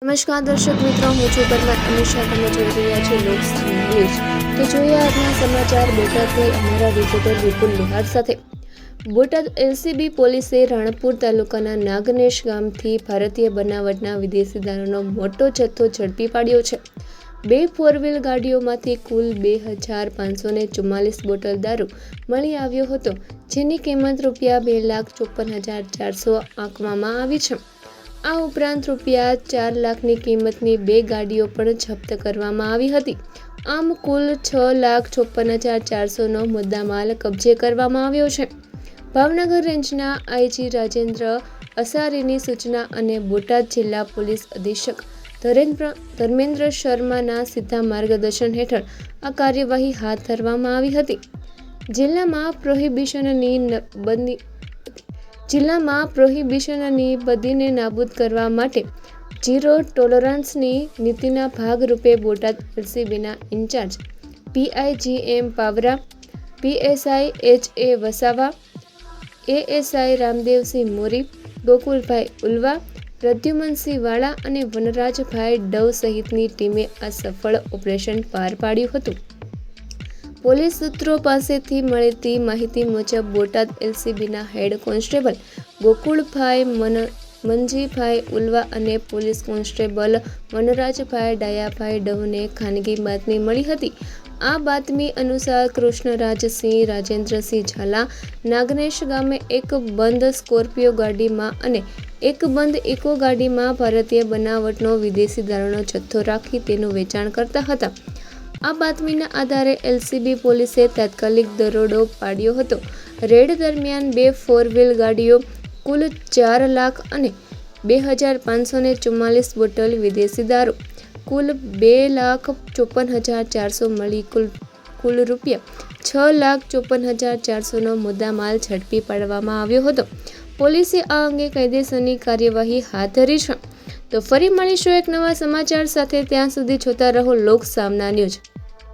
નમસ્કાર દર્શક મિત્રો, હું છું પરમાર અનુષા. તમે જોઈ રહ્યા છો લોકસામના ન્યૂઝ. તો જોઈએ આજના સમાચાર બોટાદથી અમારા રિપોર્ટર વિપુલ લોહાર સાથે. બોટાદ એલસીબી પોલીસે રાણપુર તાલુકાના નાગનેશ ગામથી ભારતીય બનાવટના વિદેશી દારૂનો મોટો જથ્થો ઝડપી પાડ્યો છે. 2 4-વ્હીલ ગાડીઓમાંથી કુલ 2,544 બોટલ દારૂ મળી આવ્યો હતો, જેની કિંમત રૂપિયા 2,54,400 આંકવામાં આવી છે. આ ઉપરાંત રૂપિયા 4 લાખની કિંમતની 2 ગાડીઓ પણ જપ્ત કરવામાં આવી હતી. આમ કુલ 6,56,400નો મુદ્દામાલ કબજે કરવામાં આવ્યો છે. ભાવનગર રેન્જના આઈજી રાજેન્દ્ર અસારીની સૂચના અને બોટાદ જિલ્લા પોલીસ અધિક્ષક ધર્મેન્દ્ર શર્માના સીધા માર્ગદર્શન હેઠળ આ કાર્યવાહી હાથ ધરવામાં આવી હતી. જિલ્લામાં પ્રોહિબિશનની બદીને નાબૂદ કરવા માટે ઝીરો ટોલરન્સની નીતિના ભાગરૂપે બોટાદ એલસીબીના incharge PIGM Pawara, PSI HA Vasava, ASI Ramdevsinh Mori, Gokulbhai Ulva, Pradyumansinh Vala અને વનરાજભાઈ ડવ સહિતની ટીમે આ સફળ ઓપરેશન પાર પાડ્યું હતું. પોલીસ સૂત્રો પાસેથી મળતી માહિતી મુજબ બોટાદ એલસીબીના હેડ કોન્સ્ટેબલ ગોકુળભાઈ મનજીભાઈ ઉલવા અને પોલીસ કોન્સ્ટેબલ વનરાજભાઈ ડાયાભાઈ ડવને ખાનગી બાતમી મળી હતી. આ બાતમી અનુસાર કૃષ્ણરાજસિંહ રાજેન્દ્રસિંહ ઝાલા નાગનેશ ગામે એક બંધ સ્કોર્પિયો ગાડીમાં અને એક બંધ ઇકો ગાડીમાં ભારતીય બનાવટનો વિદેશી દારૂનો જથ્થો રાખી તેનું વેચાણ કરતા હતા. આ બાતમીના આધારે એલસીબી પોલીસે તાત્કાલિક દરોડો પાડ્યો હતો. રેડ દરમિયાન 2 4-વ્હીલ ગાડીઓ, કુલ 4 લાખ અને 2,544 બોટલ વિદેશી દારૂ, કુલ 2,54,400 મળી કુલ રૂપિયા 6,54,400નો મુદ્દામાલ ઝડપી પાડવામાં આવ્યો હતો. પોલીસે આ અંગે કાયદેસરની કાર્યવાહી હાથ ધરી છે. તો ફરી મળીશું એક નવા સમાચાર સાથે. ત્યાં સુધી જોતા રહો લોકસામના ન્યૂઝ.